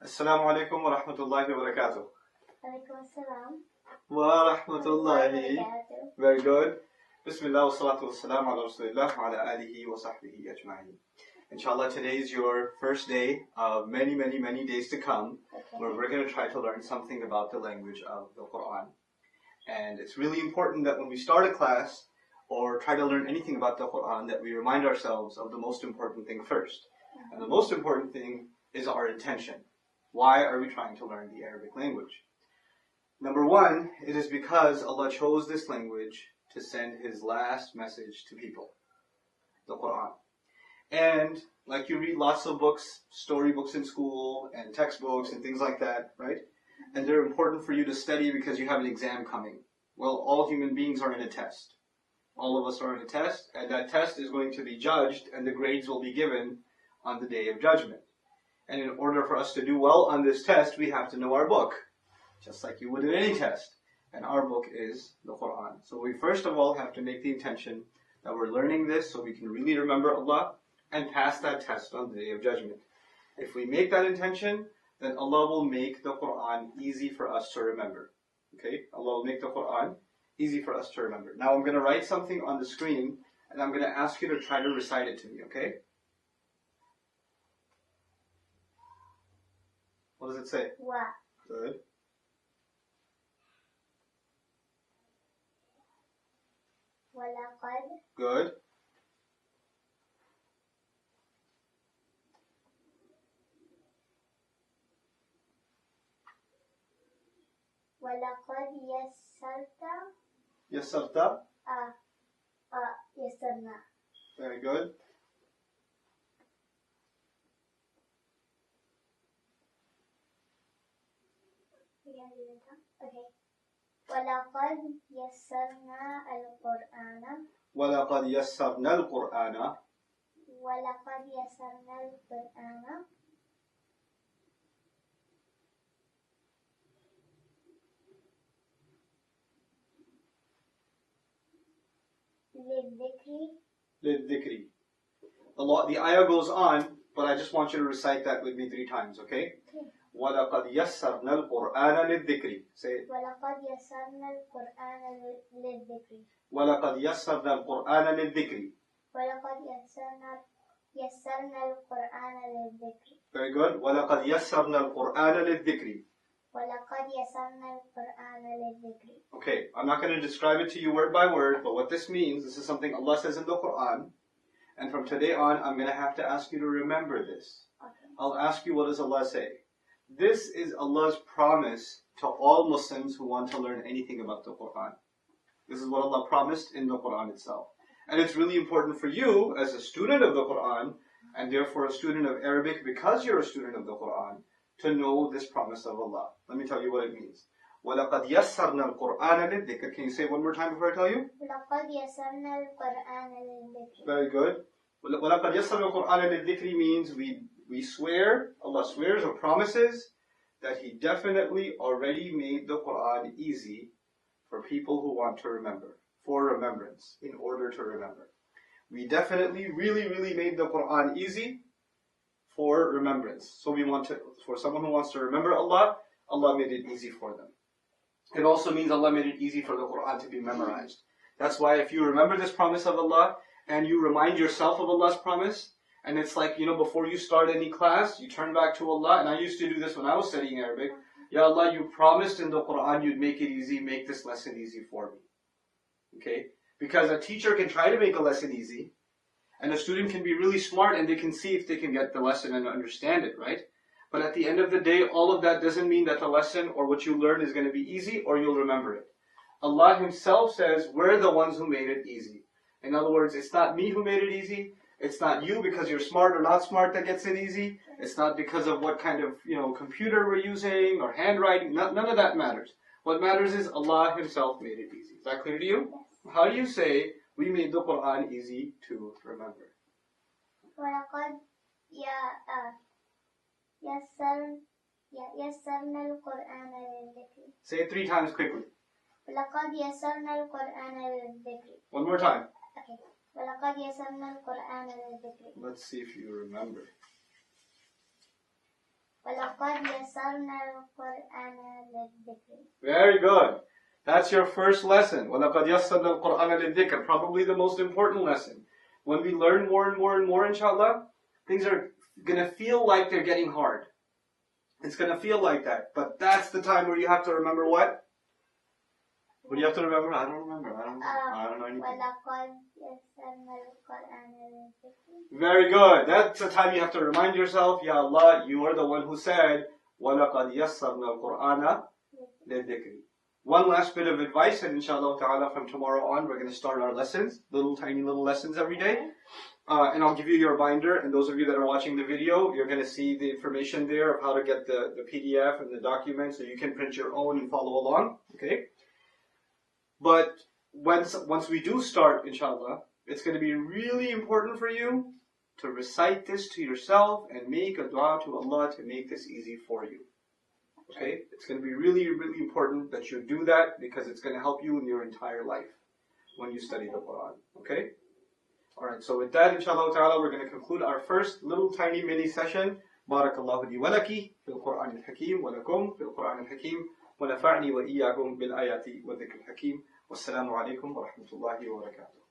Assalamu alaikum wa rahmatullahi wa barakatuh. Alaikum assalam. Wa rahmatullahi. Very good. Bismillah wa salatu wa salam ala rasulillah wa ala alihi wa sahbihi ajma'in. Inshallah, today is your first day of many days to come, where we're going to try to learn something about the language of the Quran. And it's really important that when we start a class or try to learn anything about the Quran, that we remind ourselves of the most important thing first. And the most important thing is our intention. Why are we trying to learn the Arabic language? Number one, it is because Allah chose this language to send His last message to people, the Quran. And like you read lots of books, storybooks in school, and textbooks and things like that, right? And they're important for you to study because you have an exam coming. Well, all human beings are in a test. All of us are in a test, and that test is going to be judged, and the grades will be given on the Day of Judgment. And in order for us to do well on this test, we have to know our book, just like you would in any test. And our book is the Quran. So we first of all have to make the intention that we're learning this so we can really remember Allah and pass that test on the Day of Judgment. If we make that intention, then Allah will make the Quran easy for us to remember. Okay? Allah will make the Quran easy for us to remember. Now I'm going to write something on the screen, and I'm going to ask you to try to recite it to me, okay? What does it say? Wa. Good. Walaqad. Good. Walaqad yassarta. Yassarta. Yassarna. Very good. Okay. Walaqad yassarna al-Qur'ana. وَلَقَدْ يَسَّرْنَا الْقُرْآنَ Walaqad yassarna al-Qur'ana. Lidhikri. لِلذِّكْرِ. The ayah goes on, but I just want you to recite that with me 3 times, okay? وَلَقَدْ يَسَّرْنَا الْقُرْآنَ لِلذِّكْرِ. Say it. Walaqad yassarna al-Qur'ana lidhikri. وَلَقَدْ يَسَّرْنَا الْقُرْآنَ لِلذِّكْرِ. Walaqad yassarna al-Qur'ana lidhikri. Very good. وَلَقَدْ يَسَّرْنَا الْقُرْآنَ لِلذِّكْرِ. Walaqad yassarna al-Qur'ana lidhikri. Okay, I'm not going to describe it to you word by word, but what this means, this is something Allah says in the Quran, and from today on, I'm going to have to ask you to remember this. Okay. I'll ask you, what does Allah say? This is Allah's promise to all Muslims who want to learn anything about the Quran. This is what Allah promised in the Quran itself. And it's really important for you as a student of the Quran, and therefore a student of Arabic because you're a student of the Quran, to know this promise of Allah. Let me tell you what it means. وَلَقَدْ يَسَّرْنَا الْقُرْآنَ لِلذِّكْرِ. Can you say it one more time before I tell you? Walaqad yassarna al-Qur'ana lidhikri. Very good. وَلَقَدْ يَسَّرْنَا الْقُرْآنَ لِلذِّكْرِ means we swear, Allah swears or promises that He definitely already made the Quran easy for people who want to remember, for remembrance, in order to remember. We definitely really made the Quran easy for remembrance. So for someone who wants to remember Allah, Allah made it easy for them. It also means Allah made it easy for the Quran to be memorized. That's why if you remember this promise of Allah, and you remind yourself of Allah's promise, and it's like, before you start any class, you turn back to Allah, and I used to do this when I was studying Arabic. Ya Allah, you promised in the Quran you'd make it easy, make this lesson easy for me. Okay? Because a teacher can try to make a lesson easy, and a student can be really smart and they can see if they can get the lesson and understand it, right? But at the end of the day, all of that doesn't mean that the lesson or what you learn is going to be easy or you'll remember it. Allah Himself says, we're the ones who made it easy. In other words, it's not me who made it easy. It's not you because you're smart or not smart that gets it easy. It's not because of what kind of computer we're using or handwriting. None of that matters. What matters is Allah Himself made it easy. Is that clear to you? How do you say we made the Quran easy to remember? Walaqad yassarna al-Qur'ana lidhikri. Say it 3 times quickly. Walaqad yassarna al-Qur'ana lidhikri. One more time. Okay. Walaqad yassarna al-Qur'ana lidhikri. Let's see if you remember. وَلَقَدْ يَسَّرْنَا الْقُرْآنَ لِلذِّكْرِ. Very good. That's your first lesson. وَلَقَدْ يَسَّرْنَا الْقُرْآنَ لِلذِّكْرِ. Probably the most important lesson. When we learn more and more and more, inshallah, things are going to feel like they're getting hard. It's going to feel like that. But that's the time where you have to remember what? What do you have to remember? I don't remember. I don't know anything. وَلَقَدْ يَسَّرْنَا الْقُرْآنَ لِلذِّكْرِ. Very good. That's the time you have to remind yourself, Ya Allah, you are the one who said, وَلَقَدْ يَسَّرْنَا الْقُرْآنَ لِلذِّكْرِ. One last bit of advice, and inshallah ta'ala from tomorrow on, we're going to start our lessons, tiny little lessons every day. And I'll give you your binder, and those of you that are watching the video, you're going to see the information there of how to get the PDF and the document, so you can print your own and follow along, okay? But once we do start, inshallah, it's going to be really important for you to recite this to yourself and make a dua to Allah to make this easy for you. Okay? It's going to be really, really important that you do that, because it's going to help you in your entire life when you study the Quran. Okay? Alright, so with that, inshallah ta'ala, we're going to conclude our first little tiny mini session. Barakallahu li wa laki fil Quran al-Hakim wa lakum fil Quran al-Hakim wa nafa'ni wa iyyakum bil ayati wa dhikr al-Hakim. Wassalamu alaikum wa rahmatullahi wa barakatuh.